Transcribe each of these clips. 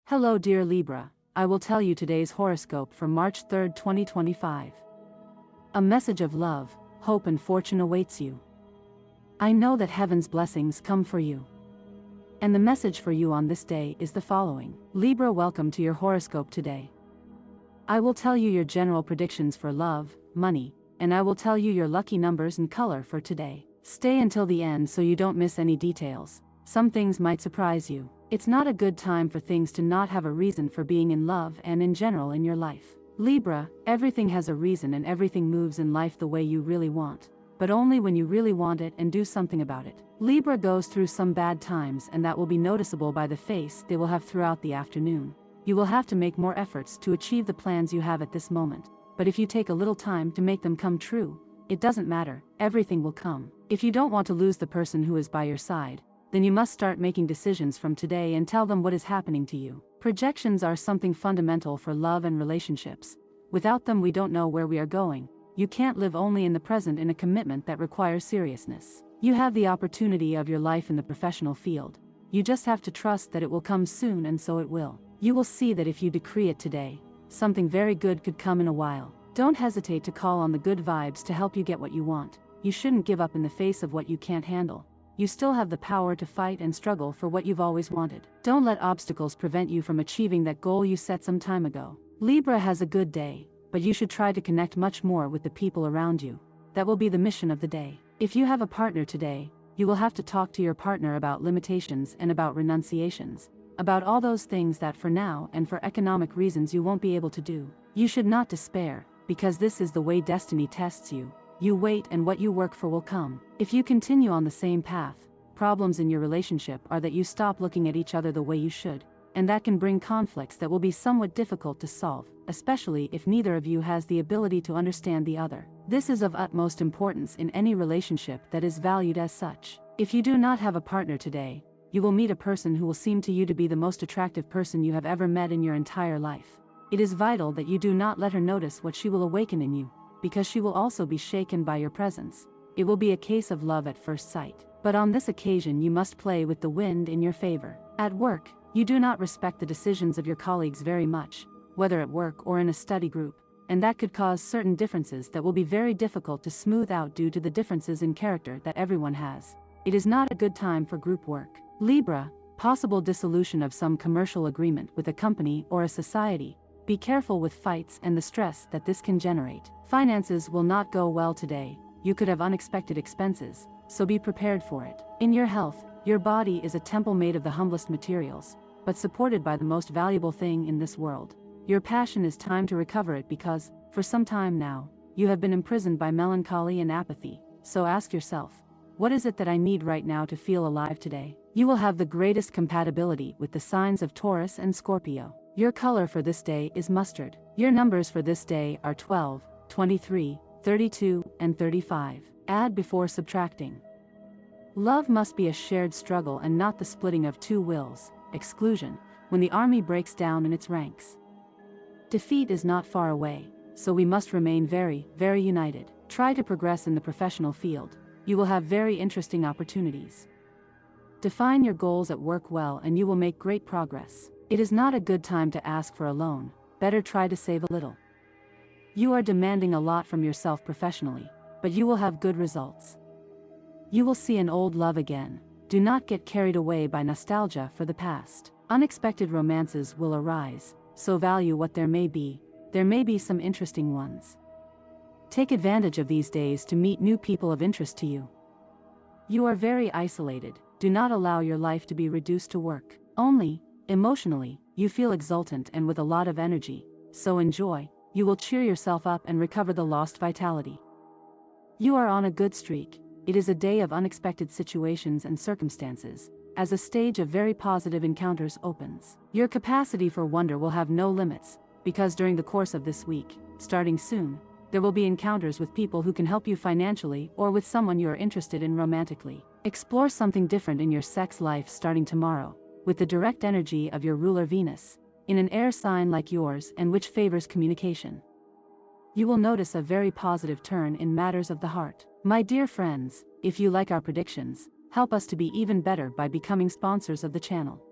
Hello dear Libra, I will tell you today's horoscope for March 3, 2025. A message of love, hope and fortune awaits you. I know that heaven's blessings come for you. And the message for you on this day is the following. Libra, welcome to your horoscope today. I will tell you your general predictions for love, money, and I will tell you your lucky numbers and color for today. Stay until the end so you don't miss any details. Some things might surprise you. It's not a good time for things to not have a reason for being in love and in general in your life. Libra, everything has a reason and everything moves in life the way you really want, but only when you really want it and do something about it. Libra goes through some bad times and that will be noticeable by the face they will have throughout the afternoon. You will have to make more efforts to achieve the plans you have at this moment, but if you take a little time to make them come true, it doesn't matter, everything will come. If you don't want to lose the person who is by your side, then you must start making decisions from today and tell them what is happening to you. Projections are something fundamental for love and relationships. Without them we don't know where we are going. You can't live only in the present in a commitment that requires seriousness. You have the opportunity of your life in the professional field. You just have to trust that it will come soon, and so it will. You will see that if you decree it today, something very good could come in a while. Don't hesitate to call on the good vibes to help you get what you want. You shouldn't give up in the face of what you can't handle. You still have the power to fight and struggle for what you've always wanted. Don't let obstacles prevent you from achieving that goal you set some time ago. Libra has a good day, but you should try to connect much more with the people around you. That will be the mission of the day. If you have a partner today, you will have to talk to your partner about limitations and about renunciations, about all those things that for now and for economic reasons you won't be able to do. You should not despair, because this is the way destiny tests you. You wait and what you work for will come. If you continue on the same path, problems in your relationship are that you stop looking at each other the way you should, and that can bring conflicts that will be somewhat difficult to solve, especially if neither of you has the ability to understand the other. This is of utmost importance in any relationship that is valued as such. If you do not have a partner today, you will meet a person who will seem to you to be the most attractive person you have ever met in your entire life. It is vital that you do not let her notice what she will awaken in you, because she will also be shaken by your presence. It will be a case of love at first sight. But on this occasion you must play with the wind in your favor. At work, you do not respect the decisions of your colleagues very much, whether at work or in a study group, and that could cause certain differences that will be very difficult to smooth out due to the differences in character that everyone has. It is not a good time for group work. Libra, possible dissolution of some commercial agreement with a company or a society. Be careful with fights and the stress that this can generate. Finances will not go well today. You could have unexpected expenses, so be prepared for it. In your health, your body is a temple made of the humblest materials, but supported by the most valuable thing in this world. Your passion is time to recover it because, for some time now, you have been imprisoned by melancholy and apathy. So ask yourself, what is it that I need right now to feel alive today? You will have the greatest compatibility with the signs of Taurus and Scorpio. Your color for this day is mustard. Your numbers for this day are 12, 23, 32, and 35. Add before subtracting. Love must be a shared struggle and not the splitting of two wills. Exclusion, when the army breaks down in its ranks. Defeat is not far away, so we must remain very, very united. Try to progress in the professional field. You will have very interesting opportunities. Define your goals at work well and you will make great progress. It is not a good time to ask for a loan. Better try to save a little. You are demanding a lot from yourself professionally, but you will have good results. You will see an old love again. Do not get carried away by nostalgia for the past. Unexpected romances will arise, so value what there may be. There may be some interesting ones. Take advantage of these days to meet new people of interest to you. You are very isolated. Do not allow your life to be reduced to work only. Emotionally, you feel exultant and with a lot of energy, so enjoy. You will cheer yourself up and recover the lost vitality. You are on a good streak. It is a day of unexpected situations and circumstances, as a stage of very positive encounters opens. Your capacity for wonder will have no limits, because during the course of this week, starting soon, there will be encounters with people who can help you financially or with someone you are interested in romantically. Explore something different in your sex life starting tomorrow, with the direct energy of your ruler Venus, in an air sign like yours and which favors communication. You will notice a very positive turn in matters of the heart. My dear friends, if you like our predictions, help us to be even better by becoming sponsors of the channel.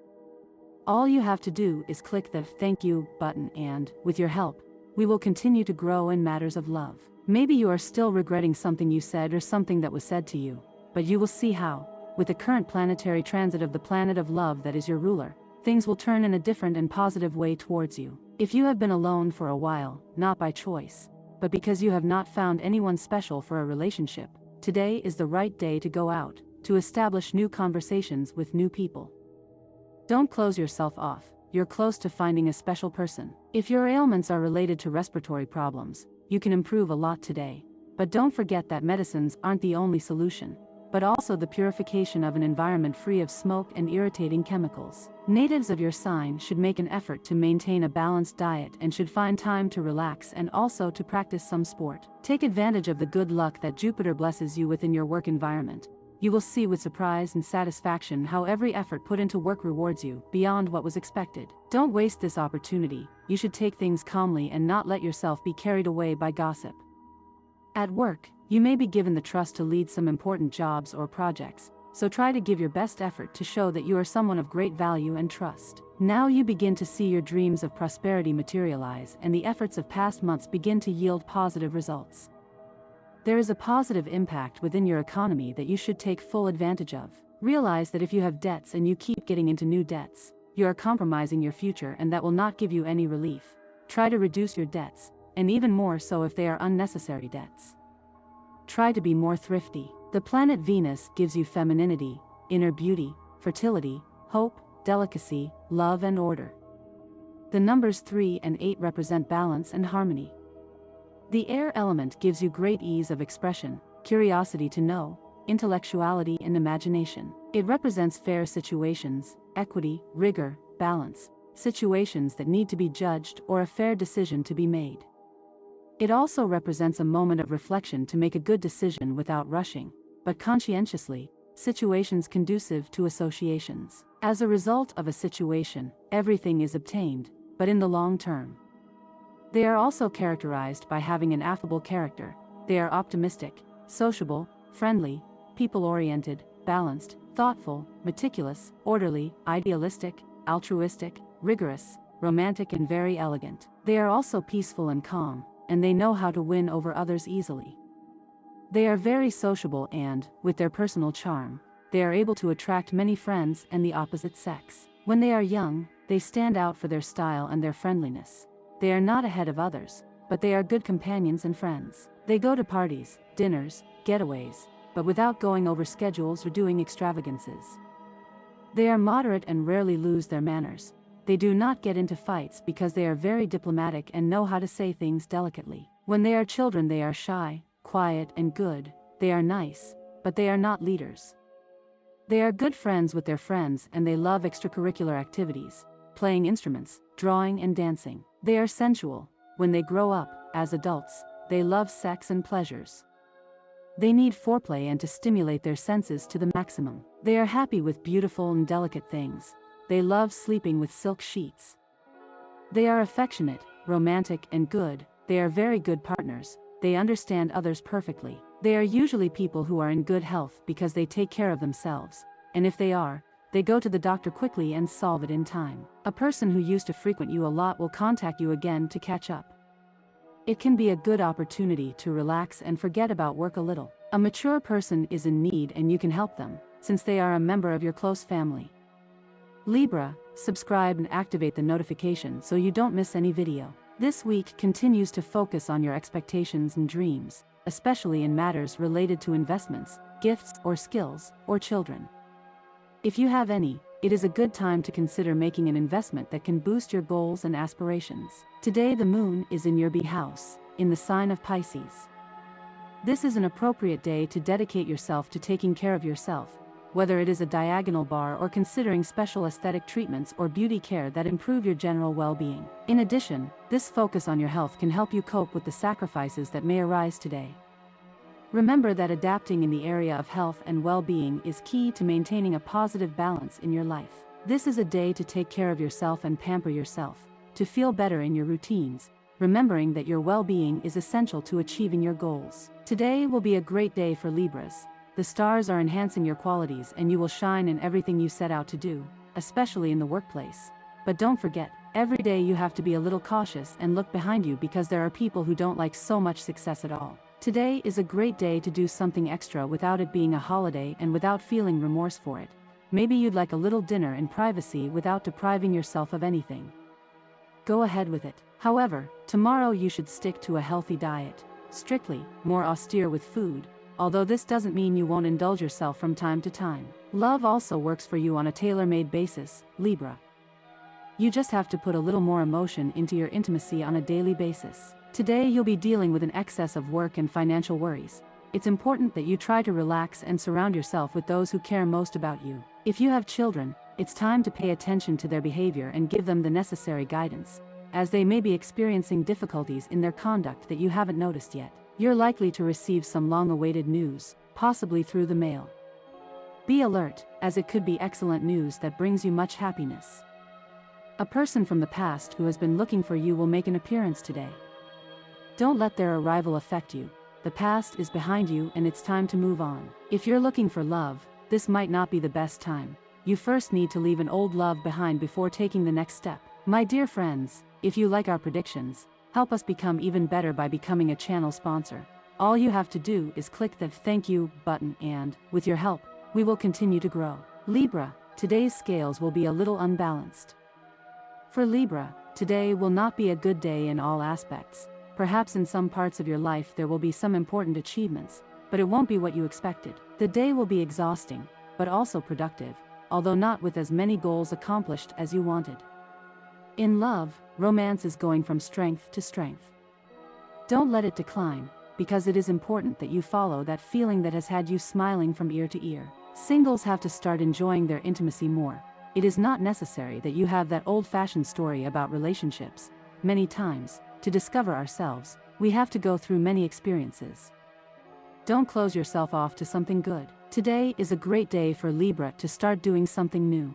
All you have to do is click the thank you button and, with your help, we will continue to grow in matters of love. Maybe you are still regretting something you said or something that was said to you, but you will see how, with the current planetary transit of the planet of love that is your ruler, things will turn in a different and positive way towards you. If you have been alone for a while, not by choice, but because you have not found anyone special for a relationship, today is the right day to go out, to establish new conversations with new people. Don't close yourself off, you're close to finding a special person. If your ailments are related to respiratory problems, you can improve a lot today. But don't forget that medicines aren't the only solution, but also the purification of an environment free of smoke and irritating chemicals. Natives of your sign should make an effort to maintain a balanced diet and should find time to relax and also to practice some sport. Take advantage of the good luck that Jupiter blesses you with in your work environment. You will see with surprise and satisfaction how every effort put into work rewards you beyond what was expected. Don't waste this opportunity. You should take things calmly and not let yourself be carried away by gossip. At work, you may be given the trust to lead some important jobs or projects, so try to give your best effort to show that you are someone of great value and trust. Now you begin to see your dreams of prosperity materialize and the efforts of past months begin to yield positive results. There is a positive impact within your economy that you should take full advantage of. Realize that if you have debts and you keep getting into new debts, you are compromising your future and that will not give you any relief. Try to reduce your debts, and even more so if they are unnecessary debts. Try to be more thrifty. The planet Venus gives you femininity, inner beauty, fertility, hope, delicacy, love and order. The numbers 3 and 8 represent balance and harmony. The air element gives you great ease of expression, curiosity to know, intellectuality and imagination. It represents fair situations, equity, rigor, balance, situations that need to be judged or a fair decision to be made. It also represents a moment of reflection to make a good decision without rushing, but conscientiously, situations conducive to associations. As a result of a situation, everything is obtained, but in the long term. They are also characterized by having an affable character. They are optimistic, sociable, friendly, people-oriented, balanced, thoughtful, meticulous, orderly, idealistic, altruistic, rigorous, romantic and very elegant. They are also peaceful and calm, and they know how to win over others easily. They are very sociable and, with their personal charm, they are able to attract many friends and the opposite sex. When they are young, they stand out for their style and their friendliness. They are not ahead of others, but they are good companions and friends. They go to parties, dinners, getaways, but without going over schedules or doing extravagances. They are moderate and rarely lose their manners. They do not get into fights because they are very diplomatic and know how to say things delicately. When they are children they are shy, quiet and good. They are nice, but they are not leaders. They are good friends with their friends and they love extracurricular activities, playing instruments, drawing and dancing. They are sensual. When they grow up, as adults, they love sex and pleasures. They need foreplay and to stimulate their senses to the maximum. They are happy with beautiful and delicate things. They love sleeping with silk sheets. They are affectionate, romantic and good. They are very good partners. They understand others perfectly. They are usually people who are in good health because they take care of themselves, and if they are, they go to the doctor quickly and solve it in time. A person who used to frequent you a lot will contact you again to catch up. It can be a good opportunity to relax and forget about work a little. A mature person is in need and you can help them, since they are a member of your close family. Libra, subscribe and activate the notification so you don't miss any video. This week continues to focus on your expectations and dreams, especially in matters related to investments, gifts or skills, or children. If you have any, it is a good time to consider making an investment that can boost your goals and aspirations. Today the moon is in your B house, in the sign of Pisces. This is an appropriate day to dedicate yourself to taking care of yourself, whether it is a diagonal bar or considering special aesthetic treatments or beauty care that improve your general well-being. In addition, this focus on your health can help you cope with the sacrifices that may arise today. Remember that adapting in the area of health and well-being is key to maintaining a positive balance in your life. This is a day to take care of yourself and pamper yourself, to feel better in your routines, remembering that your well-being is essential to achieving your goals. Today will be a great day for Libras. The stars are enhancing your qualities and you will shine in everything you set out to do, especially in the workplace. But don't forget, every day you have to be a little cautious and look behind you because there are people who don't like so much success at all. Today is a great day to do something extra without it being a holiday and without feeling remorse for it. Maybe you'd like a little dinner in privacy without depriving yourself of anything. Go ahead with it. However, tomorrow you should stick to a healthy diet. Strictly, more austere with food, although this doesn't mean you won't indulge yourself from time to time. Love also works for you on a tailor-made basis, Libra. You just have to put a little more emotion into your intimacy on a daily basis. Today you'll be dealing with an excess of work and financial worries. It's important that you try to relax and surround yourself with those who care most about you. If you have children, it's time to pay attention to their behavior and give them the necessary guidance, as they may be experiencing difficulties in their conduct that you haven't noticed yet. You're likely to receive some long-awaited news, possibly through the mail. Be alert, as it could be excellent news that brings you much happiness. A person from the past who has been looking for you will make an appearance today. Don't let their arrival affect you. The past is behind you and it's time to move on. If you're looking for love, this might not be the best time. You first need to leave an old love behind before taking the next step. My dear friends, if you like our predictions, help us become even better by becoming a channel sponsor. All you have to do is click the thank you button and, with your help, we will continue to grow. Libra, today's scales will be a little unbalanced. For Libra, today will not be a good day in all aspects. Perhaps in some parts of your life there will be some important achievements, but it won't be what you expected. The day will be exhausting, but also productive, although not with as many goals accomplished as you wanted. In love, romance is going from strength to strength. Don't let it decline, because it is important that you follow that feeling that has had you smiling from ear to ear. Singles have to start enjoying their intimacy more. It is not necessary that you have that old-fashioned story about relationships. Many times, to discover ourselves, we have to go through many experiences. Don't close yourself off to something good. Today is a great day for Libra to start doing something new.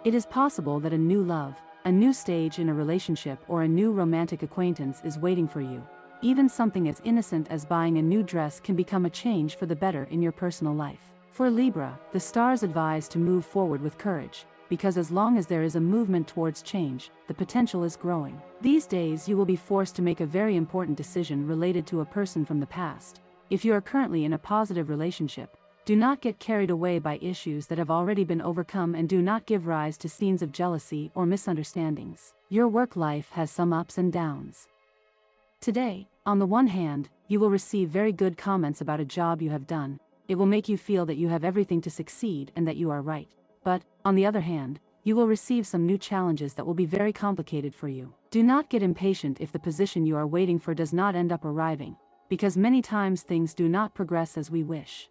It is possible that a new love, a new stage in a relationship or a new romantic acquaintance is waiting for you. Even something as innocent as buying a new dress can become a change for the better in your personal life. For Libra, the stars advise to move forward with courage, because as long as there is a movement towards change, the potential is growing. These days you will be forced to make a very important decision related to a person from the past. If you are currently in a positive relationship, do not get carried away by issues that have already been overcome and do not give rise to scenes of jealousy or misunderstandings. Your work life has some ups and downs. Today, on the one hand, you will receive very good comments about a job you have done. It will make you feel that you have everything to succeed and that you are right. But, on the other hand, you will receive some new challenges that will be very complicated for you. Do not get impatient if the position you are waiting for does not end up arriving, because many times things do not progress as we wish.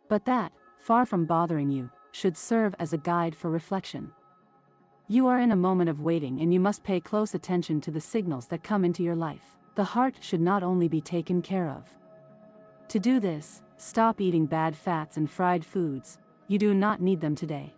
But that, far from bothering you, should serve as a guide for reflection. You are in a moment of waiting and you must pay close attention to the signals that come into your life. The heart should not only be taken care of. To do this, stop eating bad fats and fried foods. You do not need them today.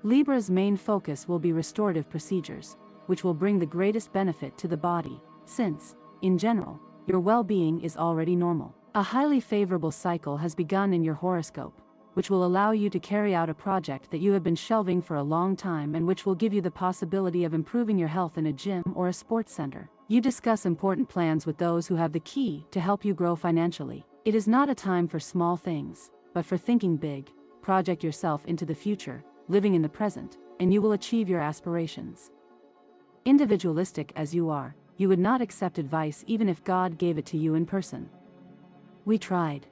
Libra's main focus will be restorative procedures, which will bring the greatest benefit to the body, since, in general, your well-being is already normal. A highly favorable cycle has begun in your horoscope, which will allow you to carry out a project that you have been shelving for a long time and which will give you the possibility of improving your health in a gym or a sports center. You discuss important plans with those who have the key to help you grow financially. It is not a time for small things, but for thinking big. Project yourself into the future, living in the present, and you will achieve your aspirations. Individualistic as you are, you would not accept advice even if God gave it to you in person. We tried.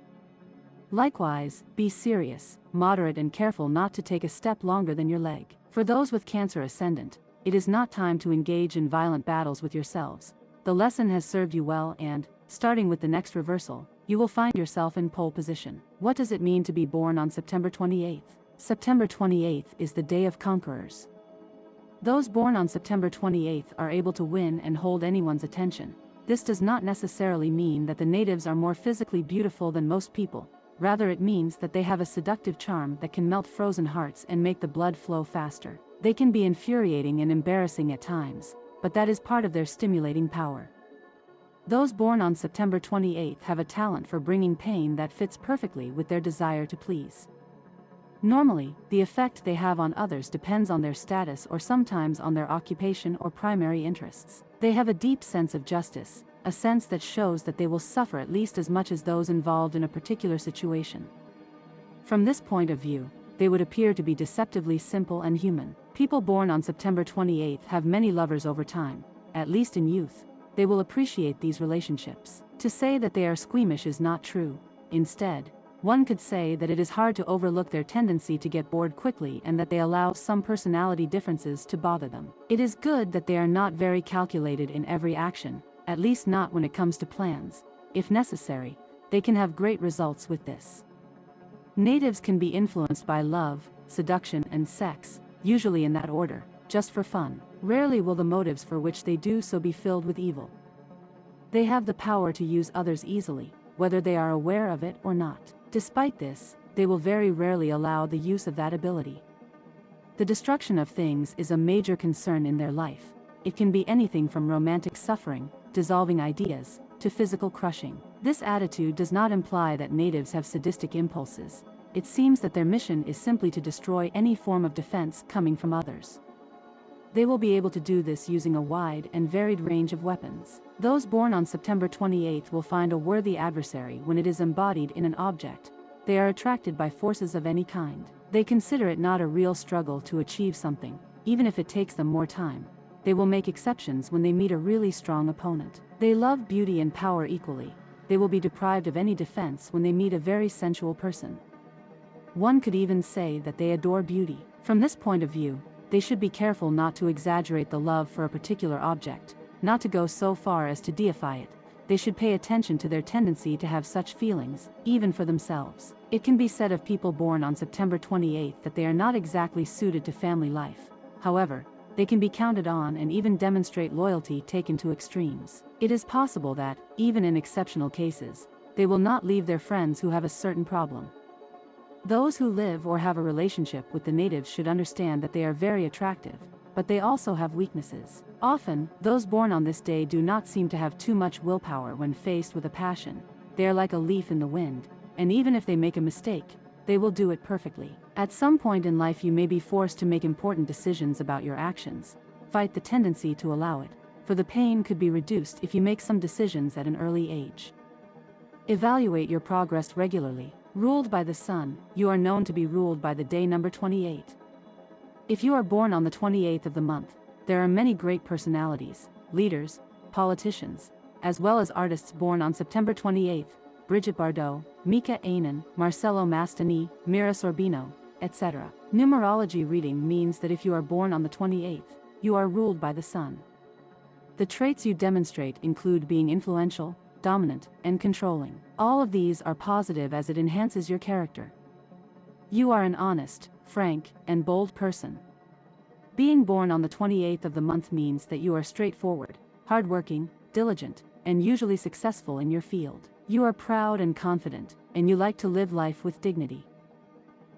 Likewise, be serious, moderate and careful not to take a step longer than your leg. For those with Cancer ascendant, it is not time to engage in violent battles with yourselves. The lesson has served you well and, starting with the next reversal, you will find yourself in pole position. What does it mean to be born on September 28th? September 28th is the Day of Conquerors. Those born on September 28th are able to win and hold anyone's attention. This does not necessarily mean that the natives are more physically beautiful than most people. Rather, it means that they have a seductive charm that can melt frozen hearts and make the blood flow faster. They can be infuriating and embarrassing at times, but that is part of their stimulating power. Those born on September 28th have a talent for bringing pain that fits perfectly with their desire to please. Normally, the effect they have on others depends on their status or sometimes on their occupation or primary interests. They have a deep sense of justice, a sense that shows that they will suffer at least as much as those involved in a particular situation. From this point of view, they would appear to be deceptively simple and human. People born on September 28 have many lovers over time, at least in youth. They will appreciate these relationships. To say that they are squeamish is not true. Instead, one could say that it is hard to overlook their tendency to get bored quickly and that they allow some personality differences to bother them. It is good that they are not very calculated in every action, at least not when it comes to plans. If necessary, they can have great results with this. Natives can be influenced by love, seduction, and sex, usually in that order, just for fun. Rarely will the motives for which they do so be filled with evil. They have the power to use others easily, whether they are aware of it or not. Despite this, they will very rarely allow the use of that ability. The destruction of things is a major concern in their life. It can be anything from romantic suffering, dissolving ideas, to physical crushing. This attitude does not imply that natives have sadistic impulses. It seems that their mission is simply to destroy any form of defense coming from others. They will be able to do this using a wide and varied range of weapons. Those born on September 28 will find a worthy adversary when it is embodied in an object. They are attracted by forces of any kind. They consider it not a real struggle to achieve something, even if it takes them more time. They will make exceptions when they meet a really strong opponent. They love beauty and power equally. They will be deprived of any defense when they meet a very sensual person. One could even say that they adore beauty. From this point of view, they should be careful not to exaggerate the love for a particular object, not to go so far as to deify it. They should pay attention to their tendency to have such feelings, even for themselves. It can be said of people born on September 28 that they are not exactly suited to family life. However, they can be counted on and even demonstrate loyalty taken to extremes. It is possible that, even in exceptional cases, they will not leave their friends who have a certain problem. Those who live or have a relationship with the natives should understand that they are very attractive, but they also have weaknesses. Often, those born on this day do not seem to have too much willpower when faced with a passion. They are like a leaf in the wind, and even if they make a mistake, they will do it perfectly. At some point in life you may be forced to make important decisions about your actions. Fight the tendency to allow it, for the pain could be reduced if you make some decisions at an early age. Evaluate your progress regularly. Ruled by the sun, you are known to be ruled by the day number 28. If you are born on the 28th of the month, there are many great personalities, leaders, politicians, as well as artists born on September 28, Brigitte Bardot, Mika Ainen, Marcello Mastini, Mira Sorbino, etc. Numerology reading means that if you are born on the 28th, you are ruled by the sun. The traits you demonstrate include being influential, dominant, and controlling. All of these are positive as it enhances your character. You are an honest, frank, and bold person. Being born on the 28th of the month means that you are straightforward, hardworking, diligent, and usually successful in your field. You are proud and confident, and you like to live life with dignity.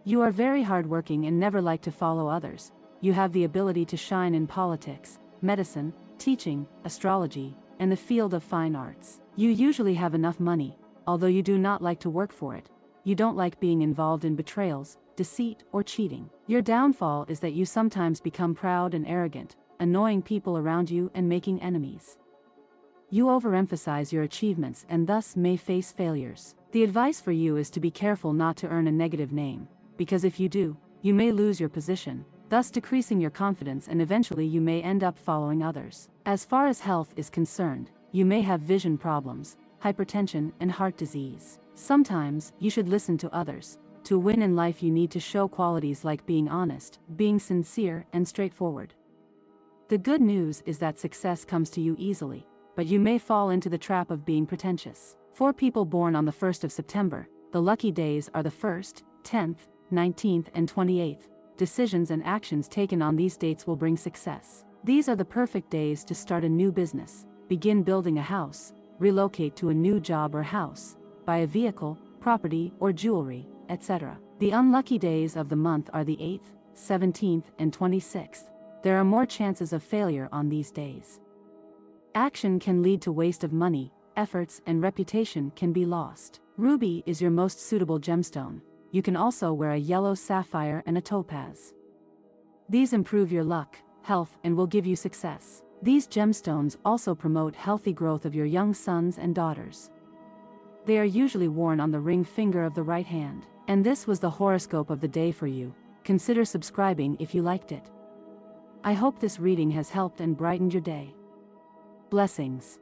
You are very hardworking and never like to follow others. You have the ability to shine in politics, medicine, teaching, astrology, and the field of fine arts. You usually have enough money, although you do not like to work for it. You don't like being involved in betrayals, deceit, or cheating. Your downfall is that you sometimes become proud and arrogant, annoying people around you and making enemies. You overemphasize your achievements and thus may face failures. The advice for you is to be careful not to earn a negative name, because if you do, you may lose your position, thus decreasing your confidence, and eventually you may end up following others. As far as health is concerned, you may have vision problems, hypertension, and heart disease. Sometimes, you should listen to others. To win in life you need to show qualities like being honest, being sincere, and straightforward. The good news is that success comes to you easily, but you may fall into the trap of being pretentious. For people born on the 1st of September, the lucky days are the 1st, 10th, 19th, and 28th. Decisions and actions taken on these dates will bring success. These are the perfect days to start a new business, begin building a house, relocate to a new job or house, buy a vehicle, property, or jewelry, etc. The unlucky days of the month are the 8th, 17th, and 26th. There are more chances of failure on these days. Action can lead to waste of money, efforts, and reputation can be lost. Ruby is your most suitable gemstone. You can also wear a yellow sapphire and a topaz. These improve your luck, health, and will give you success. These gemstones also promote healthy growth of your young sons and daughters. They are usually worn on the ring finger of the right hand. And this was the horoscope of the day for you. Consider subscribing if you liked it. I hope this reading has helped and brightened your day. Blessings.